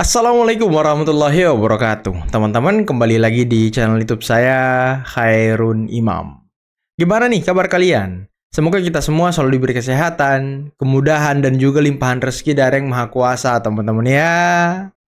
Assalamualaikum warahmatullahi wabarakatuh. Teman-teman, kembali lagi di channel YouTube saya, Khairun Imam. Gimana nih kabar kalian? Semoga kita semua selalu diberi kesehatan, kemudahan, dan juga limpahan rezeki dari Yang Maha Kuasa, teman-teman ya.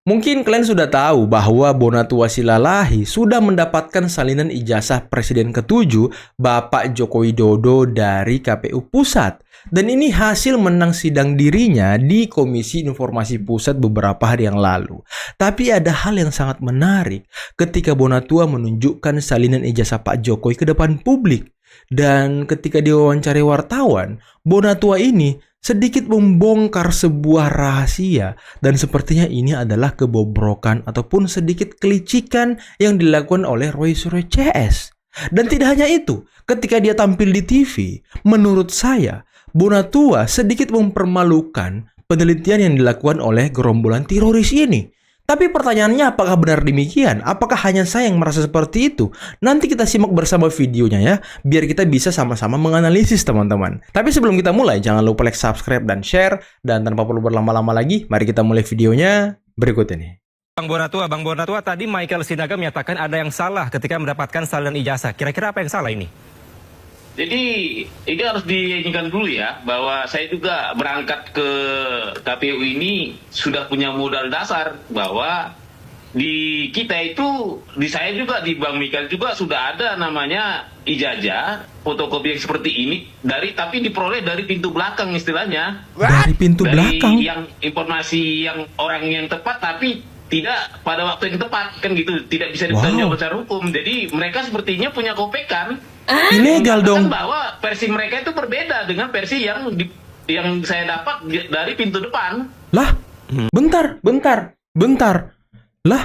Mungkin kalian sudah tahu bahwa Bonatua Silalahi sudah mendapatkan salinan ijazah Presiden ke-7 Bapak Joko Widodo dari KPU Pusat. Dan ini hasil menang sidang dirinya di Komisi Informasi Pusat beberapa hari yang lalu. Tapi ada hal yang sangat menarik ketika Bonatua menunjukkan salinan ijazah Pak Jokowi ke depan publik. Dan ketika diwawancari wartawan, Bonatua ini sedikit membongkar sebuah rahasia dan sepertinya ini adalah kebobrokan ataupun sedikit kelicikan yang dilakukan oleh Roy Suryo CS. Dan tidak hanya itu, ketika dia tampil di TV, menurut saya Bonatua sedikit mempermalukan penelitian yang dilakukan oleh gerombolan teroris ini. Tapi pertanyaannya, apakah benar demikian? Apakah hanya saya yang merasa seperti itu? Nanti kita simak bersama videonya ya, biar kita bisa sama-sama menganalisis teman-teman. Tapi sebelum kita mulai, jangan lupa like, subscribe, dan share. Dan tanpa perlu berlama-lama lagi, mari kita mulai videonya berikut ini. Bang Bonatua, tadi Michael Sinaga menyatakan ada yang salah ketika mendapatkan salinan ijazah. Kira-kira apa yang salah ini? Jadi ini harus diingatkan dulu ya, bahwa saya juga berangkat ke KPU ini sudah punya modal dasar bahwa di kita itu, di saya juga, di Bang Michael juga sudah ada namanya ijazah fotokopi yang seperti ini tapi diperoleh dari pintu belakang istilahnya. Dari pintu belakang? Yang informasi yang orang yang tepat tapi tidak pada waktu yang tepat kan gitu, tidak bisa dipertanggungjawabkan secara hukum. Jadi mereka sepertinya punya kopekan. Ilegal dong. Bahwa versi mereka itu berbeda dengan versi yang saya dapat dari pintu depan. Lah, bentar. Lah,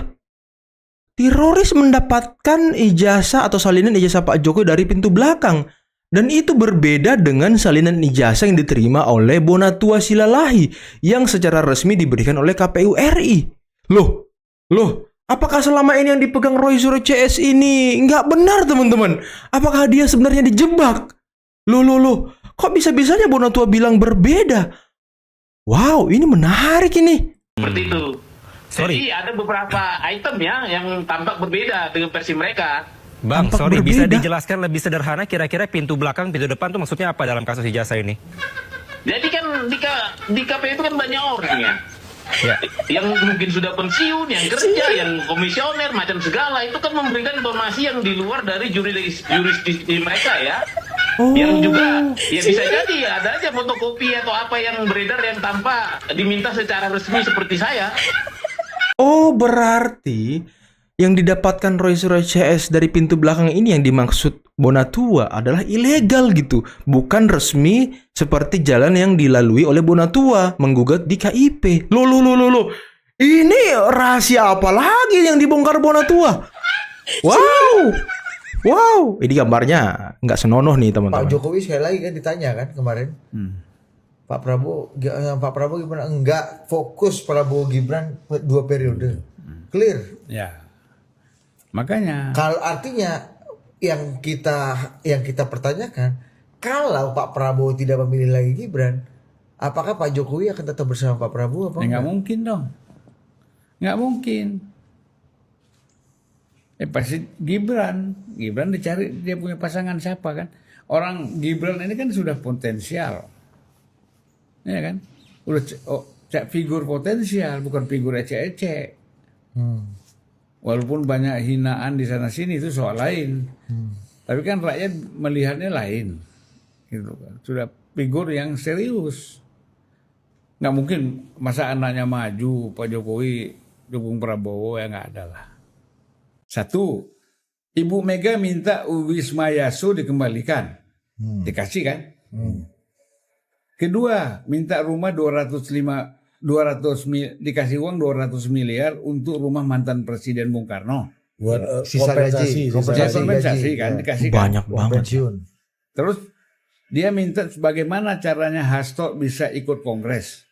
teroris mendapatkan ijazah atau salinan ijazah Pak Jokowi dari pintu belakang. Dan itu berbeda dengan salinan ijazah yang diterima oleh Bonatua Silalahi yang secara resmi diberikan oleh KPU RI. Loh, apakah selama ini yang dipegang Roy Suryo CS ini nggak benar, teman-teman? Apakah dia sebenarnya dijebak? Loh, kok bisa-bisanya Bonatua bilang berbeda? Wow, ini menarik ini. Seperti itu. Jadi ada beberapa item ya yang tampak berbeda dengan versi mereka. Bang, Tampak bisa berbeda. dijelaskan lebih sederhana kira-kira pintu belakang, pintu depan itu maksudnya apa dalam kasus ijazah ini? Jadi kan di KPU itu kan banyak orang ya. Ya. Yang mungkin sudah pensiun, yang kerja, yang komisioner, macam segala, itu kan memberikan informasi yang di luar dari jurisdiksi mereka ya. Yang juga ya bisa jadi ada aja fotokopi atau apa yang beredar yang tanpa diminta secara resmi seperti saya. Oh, berarti yang didapatkan Roy Suryo CS dari pintu belakang ini yang dimaksud Bonatua adalah ilegal gitu, bukan resmi seperti jalan yang dilalui oleh Bonatua menggugat di KIP. Loh. Ini rahasia apa lagi yang dibongkar Bonatua? Wow, ini gambarnya nggak senonoh nih teman-teman. Pak Jokowi sekali lagi kan ditanya kan kemarin, Pak Prabowo gimana? Enggak, fokus Prabowo Gibran 2 periode, clear. Ya, makanya. Kalau artinya yang kita pertanyakan, kalau Pak Prabowo tidak memilih lagi Gibran, apakah Pak Jokowi akan tetap bersama Pak Prabowo? Apa Nggak mungkin dong, nggak mungkin. Pasti Gibran dicari dia punya pasangan siapa kan? Orang Gibran ini kan sudah potensial, ya kan? Udah figur potensial, bukan figur ecek-ecek. Walaupun banyak hinaan di sana sini itu soal lain, tapi kan rakyat melihatnya lain, gitu kan. Sudah figur yang serius. Nggak mungkin masa anaknya maju Pak Jokowi dukung Prabowo, ya nggak ada lah. Satu, Ibu Mega minta Wisma Yasu dikembalikan, dikasih kan? Kedua, minta rumah 200 dikasih uang 200 miliar untuk rumah mantan Presiden Bung Karno. Buat sisa gaji, Kompensasi kan, dikasih kan? Banyak banget. pensiun. Terus dia minta bagaimana caranya Hasto bisa ikut kongres.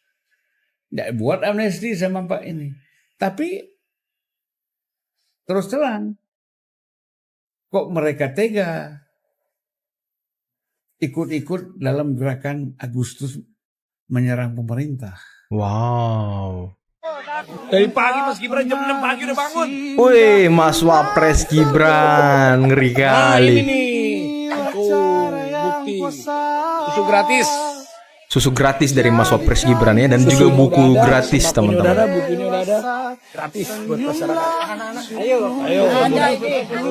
Ya, buat amnesti sama Pak ini. Tapi terus terang, kok mereka tega ikut-ikut dalam gerakan Agustus menyerang pemerintah. Wow. Dari pagi Mas Gibran jam 6 pagi udah bangun. Wih, Mas Wapres Gibran, ngeri kali. Bukti. Susu gratis. Susu gratis dari Mas Wapres Gibran ya, dan juga buku gratis teman-teman. Bukunya udah ada. Gratis buat masyarakat. Anak-anak. Ayo.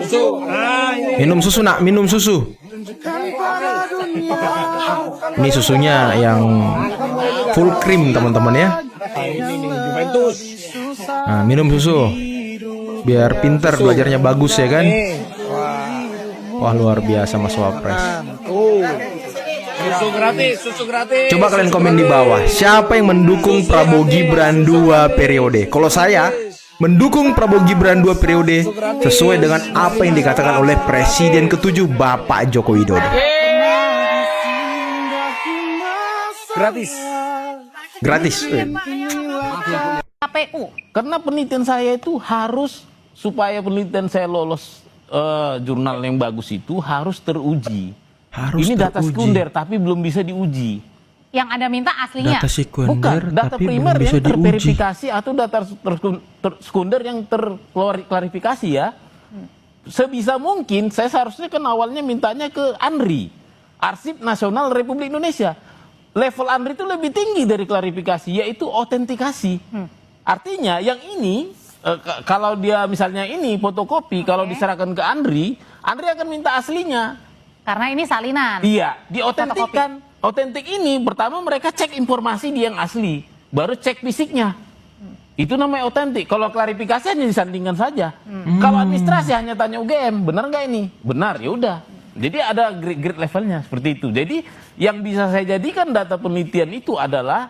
Susu. Ini. Minum susu nak, minum susu. Ini susunya yang full cream teman-teman ya. Ini Juventus. Nah, minum susu biar pinter belajarnya bagus ya kan. Wah, luar biasa Mas Wapres. Susu gratis. Coba kalian komen di bawah, siapa yang mendukung Prabowo Gibran 2 periode? Kalau saya mendukung Prabowo Gibran 2 periode sesuai dengan apa yang dikatakan oleh Presiden ke-7 Bapak Joko Widodo. Gratis. KPU. Karena penelitian saya itu harus, supaya penelitian saya lolos jurnal yang bagus itu harus teruji. Ini data sekunder tapi belum bisa diuji. Yang Anda minta aslinya? Data sekunder Bukan, data tapi primer belum yang bisa diuji. terverifikasi atau data sekunder yang terklarifikasi ya. Sebisa mungkin saya seharusnya kan awalnya mintanya ke ANRI, Arsip Nasional Republik Indonesia. Level ANRI itu lebih tinggi dari klarifikasi, yaitu otentikasi. Artinya yang ini kalau dia misalnya ini fotokopi, kalau diserahkan ke ANRI akan minta aslinya. Karena ini salinan. Iya, diotentikkan. Otentik ini pertama mereka cek informasi dia yang asli, baru cek fisiknya. Itu namanya otentik. Kalau klarifikasi hanya disandingkan saja. Kalau administrasi hanya tanya UGM, benar nggak ini? Benar, ya udah. Jadi ada grade levelnya seperti itu. Jadi yang bisa saya jadikan data penelitian itu adalah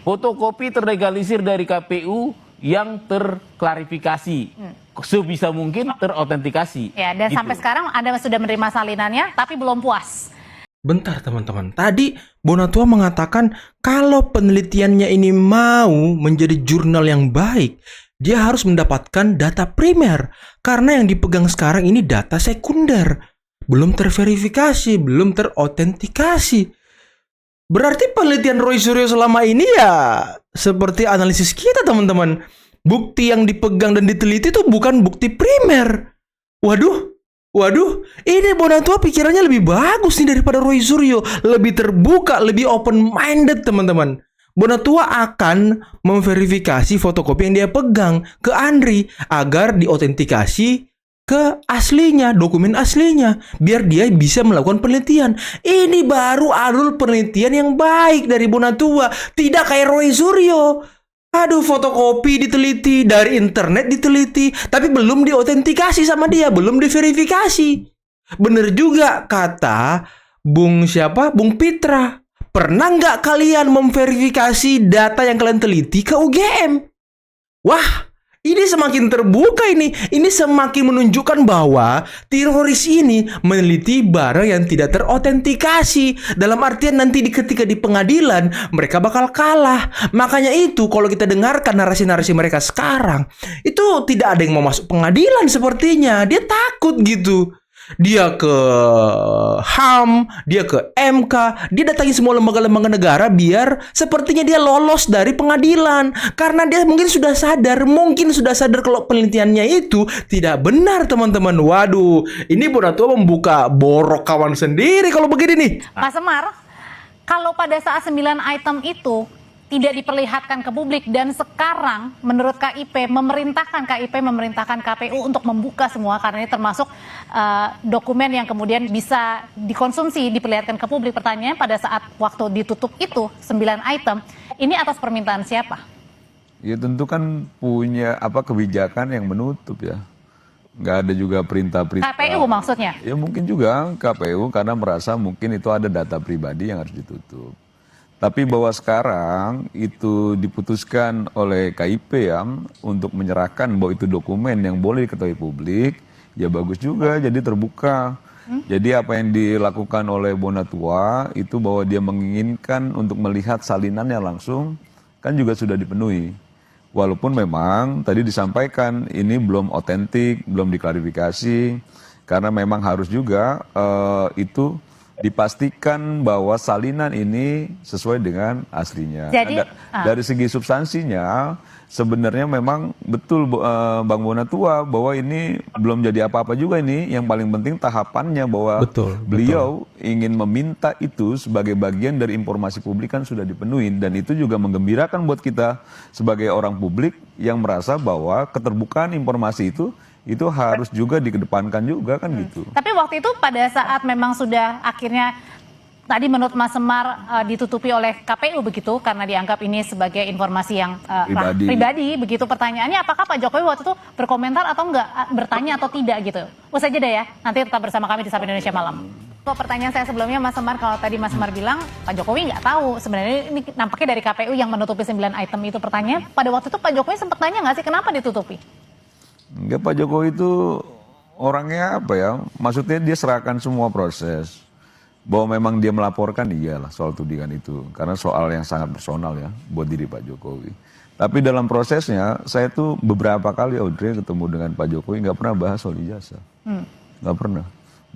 fotokopi terlegalisir dari KPU yang terklarifikasi. Sebisa mungkin terautentikasi. Ya, dan gitu. sampai sekarang Anda sudah menerima salinannya, tapi belum puas. Bentar teman-teman, tadi Bonatua mengatakan kalau penelitiannya ini mau menjadi jurnal yang baik, dia harus mendapatkan data primer. Karena yang dipegang sekarang ini data sekunder. Belum terverifikasi, belum terautentikasi. Berarti penelitian Roy Suryo selama ini ya seperti analisis kita teman-teman. Bukti yang dipegang dan diteliti itu bukan bukti primer. Waduh, ini Bonatua pikirannya lebih bagus nih daripada Roy Suryo. Lebih terbuka, lebih open-minded teman-teman. Bonatua akan memverifikasi fotokopi yang dia pegang ke ANRI agar diautentikasi ke aslinya, dokumen aslinya, biar dia bisa melakukan penelitian. Ini baru alur penelitian yang baik dari Bonatua, tidak kayak Roy Suryo. Aduh, fotokopi diteliti, dari internet diteliti, tapi belum diautentikasi sama dia, belum diverifikasi. Bener juga kata Bung Pitra. Pernah nggak kalian memverifikasi data yang kalian teliti ke UGM? Wah, ini semakin terbuka ini. Ini semakin menunjukkan bahwa teroris ini meneliti barang yang tidak terautentikasi. Dalam artian nanti ketika di pengadilan mereka bakal kalah. Makanya itu kalau kita dengarkan narasi-narasi mereka sekarang, itu tidak ada yang mau masuk pengadilan sepertinya. Dia takut gitu. Dia ke HAM, dia ke MK, dia datangi semua lembaga-lembaga negara biar sepertinya dia lolos dari pengadilan. Karena dia mungkin sudah sadar kalau penelitiannya itu tidak benar teman-teman. Waduh, ini Bonatua membuka borok kawan sendiri kalau begini nih. Mas Semar, kalau pada saat 9 item itu tidak diperlihatkan ke publik dan sekarang menurut memerintahkan KPU untuk membuka semua karena ini termasuk dokumen yang kemudian bisa dikonsumsi, diperlihatkan ke publik. Pertanyaannya pada saat waktu ditutup itu 9 item, ini atas permintaan siapa? Ya tentu kan punya kebijakan yang menutup ya. Nggak ada juga perintah-perintah. KPU maksudnya? Ya mungkin juga KPU karena merasa mungkin itu ada data pribadi yang harus ditutup. Tapi bahwa sekarang itu diputuskan oleh KIP ya untuk menyerahkan bahwa itu dokumen yang boleh diketahui publik, ya bagus juga, jadi terbuka. Jadi apa yang dilakukan oleh Bonatua itu bahwa dia menginginkan untuk melihat salinannya langsung, kan juga sudah dipenuhi. Walaupun memang tadi disampaikan ini belum otentik, belum diklarifikasi, karena memang harus juga itu dipastikan bahwa salinan ini sesuai dengan aslinya. Jadi, Dari segi substansinya sebenarnya memang betul Bang Bonatua bahwa ini belum jadi apa-apa juga ini. Yang paling penting tahapannya bahwa beliau ingin meminta itu sebagai bagian dari informasi publik kan sudah dipenuhi, dan itu juga menggembirakan buat kita sebagai orang publik yang merasa bahwa keterbukaan informasi itu harus juga dikedepankan juga kan gitu. Tapi waktu itu pada saat memang sudah akhirnya tadi menurut Mas Semar ditutupi oleh KPU begitu karena dianggap ini sebagai informasi yang pribadi begitu, pertanyaannya apakah Pak Jokowi waktu itu berkomentar atau enggak, bertanya atau tidak gitu. Usai jeda ya, nanti tetap bersama kami di Sapa Indonesia Malam. Pertanyaan saya sebelumnya Mas Semar, kalau tadi Mas Semar bilang Pak Jokowi nggak tahu, sebenarnya ini nampaknya dari KPU yang menutupi 9 item itu. Pertanyaan pada waktu itu Pak Jokowi sempat tanya nggak sih kenapa ditutupi? Enggak, Pak Jokowi itu orangnya apa ya, maksudnya dia serahkan semua proses. Bahwa memang dia melaporkan, iyalah soal tudingan itu. Karena soal yang sangat personal ya buat diri Pak Jokowi. Tapi dalam prosesnya, saya tuh beberapa kali Audrey ketemu dengan Pak Jokowi nggak pernah bahas soal ijazah. Nggak pernah.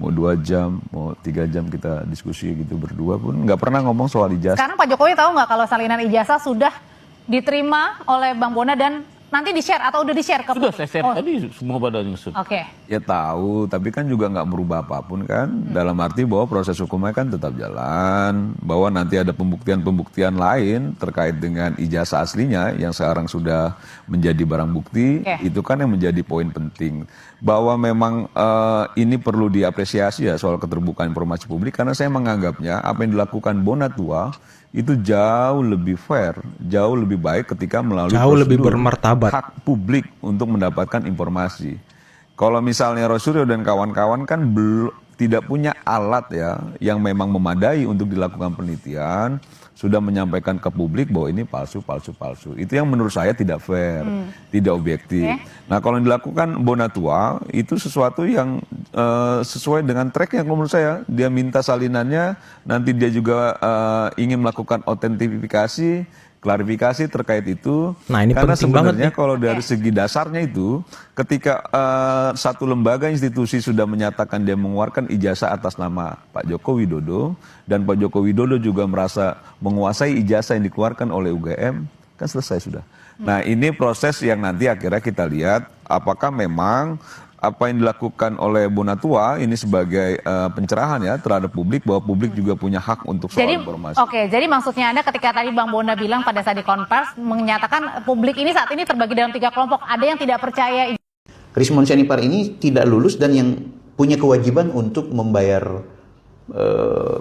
Mau 2 jam, mau 3 jam kita diskusi gitu berdua pun nggak pernah ngomong soal ijazah. Sekarang Pak Jokowi tahu nggak kalau salinan ijazah sudah diterima oleh Bang Bona dan nanti di-share atau udah di-share ke Sudah saya share tadi semua pada nyusun. Oke. Ya tahu, tapi kan juga nggak merubah apapun kan. Dalam arti bahwa proses hukumnya kan tetap jalan. Bahwa nanti ada pembuktian-pembuktian lain terkait dengan ijazah aslinya yang sekarang sudah menjadi barang bukti. Itu kan yang menjadi poin penting. Bahwa memang ini perlu diapresiasi ya soal keterbukaan informasi publik. Karena saya menganggapnya apa yang dilakukan Bonatua itu jauh lebih fair, jauh lebih baik ketika melalui lebih bermartabat hak publik untuk mendapatkan informasi. Kalau misalnya Rosuryo dan kawan-kawan kan tidak punya alat ya yang memang memadai untuk dilakukan penelitian, sudah menyampaikan ke publik bahwa ini palsu. Itu yang menurut saya tidak fair, tidak objektif. Nah, kalau yang dilakukan Bonatua itu sesuatu yang sesuai dengan tracknya kalau menurut saya. Dia minta salinannya, nanti dia juga ingin melakukan autentifikasi, klarifikasi terkait itu. Nah, ini karena penting banget sebenarnya kalau dari segi dasarnya itu, ketika satu lembaga institusi sudah menyatakan dia mengeluarkan ijazah atas nama Pak Joko Widodo, dan Pak Joko Widodo juga merasa menguasai ijazah yang dikeluarkan oleh UGM, kan selesai sudah. Nah, ini proses yang nanti akhirnya kita lihat apakah memang apa yang dilakukan oleh Bonatua ini sebagai pencerahan ya terhadap publik, bahwa publik juga punya hak untuk soal informasi. Oke, jadi maksudnya Anda ketika tadi Bang Bona bilang pada saat di konvers menyatakan publik ini saat ini terbagi dalam 3 kelompok. Ada yang tidak percaya. Rismon Sianipar ini tidak lulus dan yang punya kewajiban untuk membayar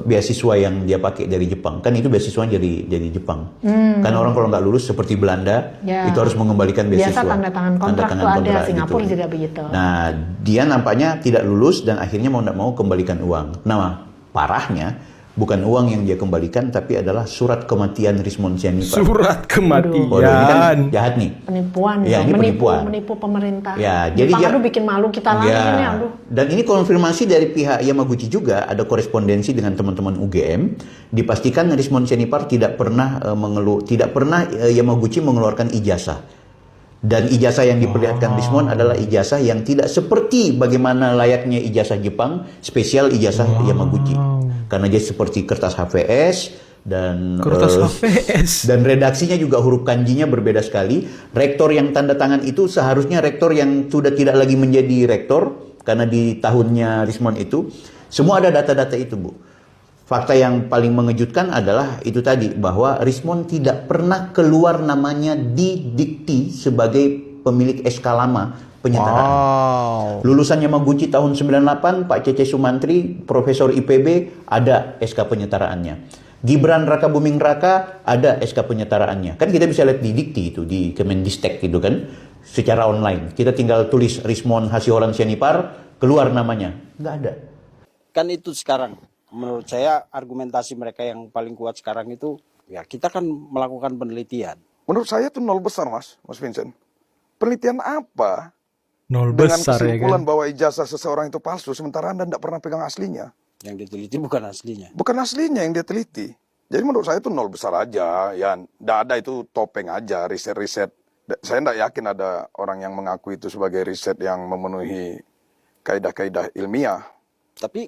beasiswa yang dia pakai dari Jepang. Kan itu beasiswanya dari Jepang. Kan orang kalau nggak lulus seperti Belanda itu harus mengembalikan beasiswa. Biasa tanda tangan kontrak tuh ada, Singapura juga begitu. Nah, dia nampaknya tidak lulus dan akhirnya mau nggak mau kembalikan uang. Nah, parahnya bukan uang yang dia kembalikan, tapi adalah surat kematian Rismon Sianipar. Surat kematian. Waduh, ini kan jahat nih. Penipuan, ya, ini menipu pemerintah. Ya, jadi aduh bikin malu kita lagi ini, aduh. Dan ini konfirmasi dari pihak Yamaguchi juga, ada korespondensi dengan teman-teman UGM, dipastikan Rismon Sianipar tidak pernah Yamaguchi mengeluarkan ijazah. Dan ijazah yang diperlihatkan Rismon adalah ijazah yang tidak seperti bagaimana layaknya ijazah Jepang, spesial ijazah Yamaguchi. Karena dia seperti kertas HVS dan dan redaksinya juga huruf kanjinya berbeda sekali. Rektor yang tanda tangan itu seharusnya rektor yang sudah tidak lagi menjadi rektor karena di tahunnya Rismon itu semua ada data-data itu, Bu. Fakta yang paling mengejutkan adalah itu tadi, bahwa Rismon tidak pernah keluar namanya di dikti sebagai pemilik SK lama penyetaraan. Lulusan Yamaguchi tahun 98, Pak Cece Sumantri, Profesor IPB, ada SK penyetaraannya. Gibran Raka Buming Raka, ada SK penyetaraannya. Kan kita bisa lihat di dikti itu, di Kemendistek gitu kan, secara online. Kita tinggal tulis Rismon Hasiholan Sianipar, keluar namanya. Nggak ada. Kan itu sekarang. Menurut saya argumentasi mereka yang paling kuat sekarang itu, ya kita kan melakukan penelitian. Menurut saya itu nol besar, Mas Vincent. Penelitian apa? Nol dengan besar ya kan? kesimpulan bahwa ijazah seseorang itu palsu, sementara Anda tidak pernah pegang aslinya. Yang diteliti bukan aslinya. Bukan aslinya yang dia teliti. Jadi menurut saya itu nol besar aja. Ya, tidak ada, itu topeng aja, riset-riset. Saya tidak yakin ada orang yang mengaku itu sebagai riset yang memenuhi kaidah-kaidah ilmiah. Tapi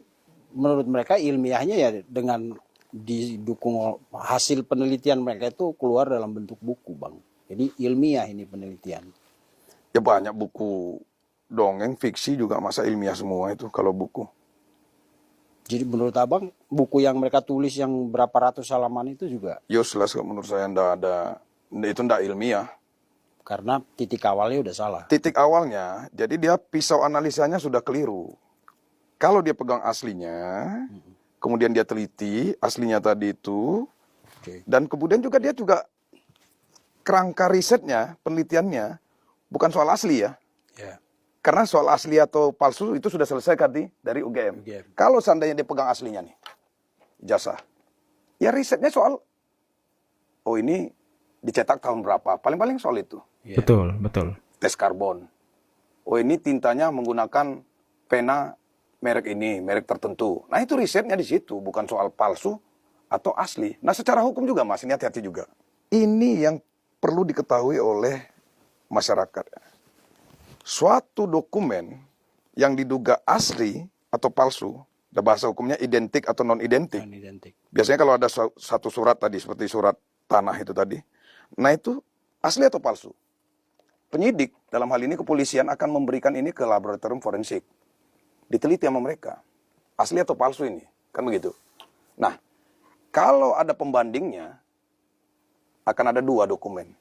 menurut mereka ilmiahnya ya dengan didukung hasil penelitian mereka itu keluar dalam bentuk buku, Bang. Jadi ilmiah ini penelitian. Ya banyak buku dongeng, fiksi juga masa ilmiah semua itu kalau buku. Jadi menurut Abang, buku yang mereka tulis yang berapa ratus halaman itu juga? Useless menurut saya, itu ndak ilmiah. Karena titik awalnya udah salah. Titik awalnya, jadi dia pisau analisanya sudah keliru. Kalau dia pegang aslinya, kemudian dia teliti aslinya tadi itu, dan kemudian dia juga kerangka risetnya, penelitiannya, bukan soal asli ya. Karena soal asli atau palsu itu sudah selesai kan dari UGM. Kalau seandainya dia pegang aslinya nih, ijazah, ya risetnya soal, oh ini dicetak tahun berapa, paling-paling soal itu. Betul, betul. Tes karbon. Oh ini tintanya menggunakan pena merek ini, merek tertentu. Nah itu risetnya di situ, bukan soal palsu atau asli. Nah secara hukum juga Mas, ini hati-hati juga. Ini yang perlu diketahui oleh masyarakat. Suatu dokumen yang diduga asli atau palsu, bahasa hukumnya identik atau non-identik. Biasanya kalau ada satu surat tadi, seperti surat tanah itu tadi, nah itu asli atau palsu. Penyidik, dalam hal ini kepolisian akan memberikan ini ke laboratorium forensik. Diteliti sama mereka, asli atau palsu ini, kan begitu. Nah, kalau ada pembandingnya, akan ada 2 dokumen.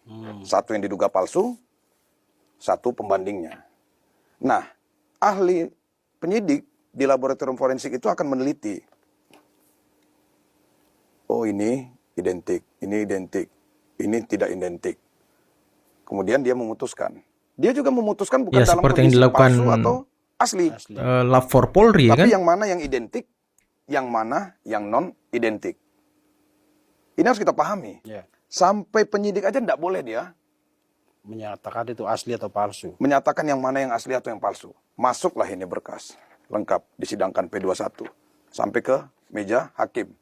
Satu yang diduga palsu, satu pembandingnya. Nah, ahli penyidik di laboratorium forensik itu akan meneliti. Oh ini identik, ini tidak identik. Kemudian dia memutuskan. Dia juga memutuskan bukan dalam seperti yang kondisi dilakukan palsu atau asli. Lab for Polri Tapi kan? yang mana yang identik, yang mana yang non-identik. Ini harus kita pahami. Sampai penyidik aja tidak boleh dia menyatakan itu asli atau palsu. Menyatakan yang mana yang asli atau yang palsu. Masuklah ini berkas lengkap, disidangkan P21 sampai ke meja hakim.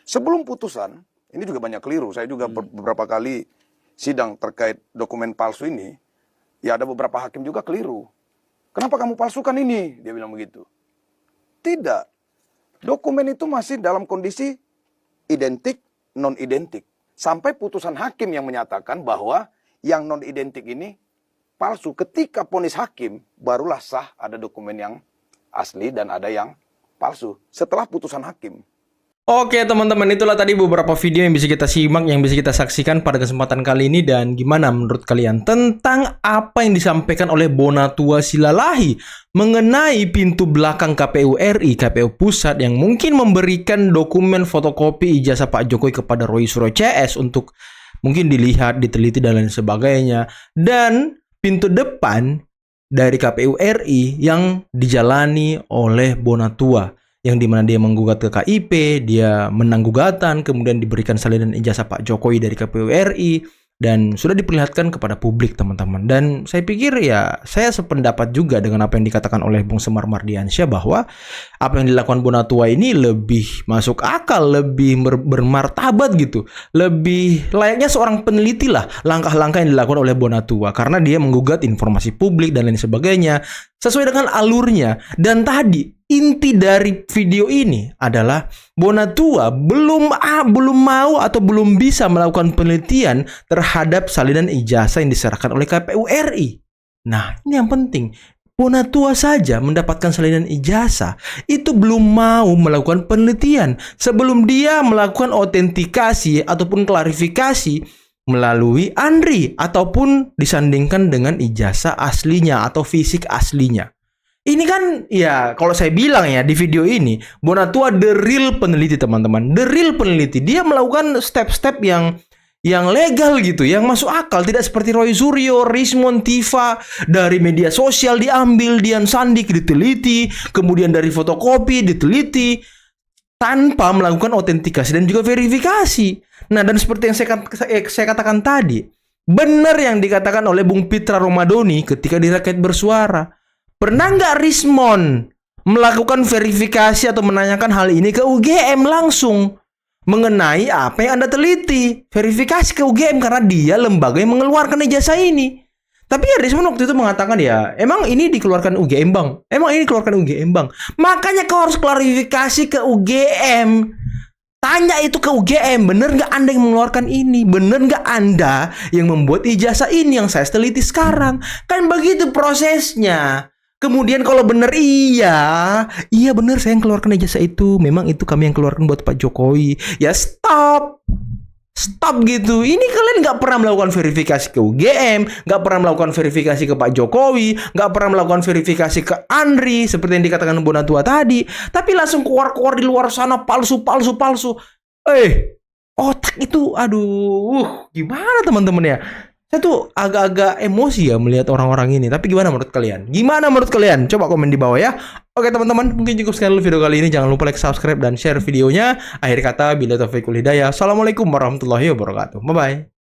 Sebelum putusan, ini juga banyak keliru. Saya juga beberapa kali sidang terkait dokumen palsu ini, ya ada beberapa hakim juga keliru. Kenapa kamu palsukan ini? Dia bilang begitu. Tidak. Dokumen itu masih dalam kondisi identik, non-identik. Sampai putusan hakim yang menyatakan bahwa yang non-identik ini palsu. Ketika vonis hakim, barulah sah ada dokumen yang asli dan ada yang palsu. Setelah putusan hakim. Oke teman-teman, itulah tadi beberapa video yang bisa kita simak, yang bisa kita saksikan pada kesempatan kali ini. Dan gimana menurut kalian tentang apa yang disampaikan oleh Bonatua Silalahi mengenai pintu belakang KPU RI, KPU Pusat, yang mungkin memberikan dokumen fotokopi ijazah Pak Jokowi kepada Roy Suryo CS untuk mungkin dilihat, diteliti, dan lain sebagainya. Dan pintu depan dari KPU RI yang dijalani oleh Bonatua, yang dimana dia menggugat ke KIP, dia menang gugatan, kemudian diberikan salinan ijazah Pak Jokowi dari KPU RI, dan sudah diperlihatkan kepada publik teman-teman. Dan saya pikir ya, saya sependapat juga dengan apa yang dikatakan oleh Bung Semar Mardiansyah, bahwa apa yang dilakukan Bonatua ini lebih masuk akal, lebih bermartabat gitu, lebih layaknya seorang peneliti lah langkah-langkah yang dilakukan oleh Bonatua, karena dia menggugat informasi publik dan lain sebagainya sesuai dengan alurnya. Dan tadi inti dari video ini adalah Bonatua belum mau atau belum bisa melakukan penelitian terhadap salinan ijazah yang diserahkan oleh KPU RI. Nah, ini yang penting. Bonatua saja mendapatkan salinan ijazah itu belum mau melakukan penelitian sebelum dia melakukan autentikasi ataupun klarifikasi melalui ANRI ataupun disandingkan dengan ijazah aslinya atau fisik aslinya. Ini kan ya, kalau saya bilang ya di video ini, Bonatua the real peneliti teman-teman, the real peneliti. Dia melakukan step-step yang legal gitu, yang masuk akal, tidak seperti Roy Suryo, Rismon, Tifa, dari media sosial diambil, Dian Sandik diteliti, kemudian dari fotokopi diteliti, tanpa melakukan autentikasi dan juga verifikasi. Nah, dan seperti yang saya katakan tadi, benar yang dikatakan oleh Bung Pitra Romadoni ketika di Rakyat Bersuara. Pernah nggak Rismon melakukan verifikasi atau menanyakan hal ini ke UGM langsung mengenai apa yang Anda teliti? Verifikasi ke UGM karena dia lembaga yang mengeluarkan ijazah ini. Tapi ya Rismon waktu itu mengatakan ya, emang ini dikeluarkan UGM bang, emang ini dikeluarkan UGM bang. Makanya kau harus klarifikasi ke UGM. Tanya itu ke UGM, bener nggak Anda yang mengeluarkan ini? Bener nggak Anda yang membuat ijazah ini yang saya teliti sekarang? Kan begitu prosesnya. Kemudian kalau bener iya bener saya yang keluarkan ijazah itu. Memang itu kami yang keluarkan buat Pak Jokowi. Ya stop gitu. Ini kalian nggak pernah melakukan verifikasi ke UGM, nggak pernah melakukan verifikasi ke Pak Jokowi, nggak pernah melakukan verifikasi ke Andri seperti yang dikatakan Bonatua tadi, tapi langsung keluar di luar sana palsu. Otak itu, aduh, gimana teman-teman ya? Saya tuh agak-agak emosi ya melihat orang-orang ini. Tapi gimana menurut kalian? Coba komen di bawah ya. Oke teman-teman, mungkin cukup sekian dulu video kali ini. Jangan lupa like, subscribe, dan share videonya. Akhir kata, bila taufiq wal hidayah. Assalamualaikum warahmatullahi wabarakatuh. Bye-bye.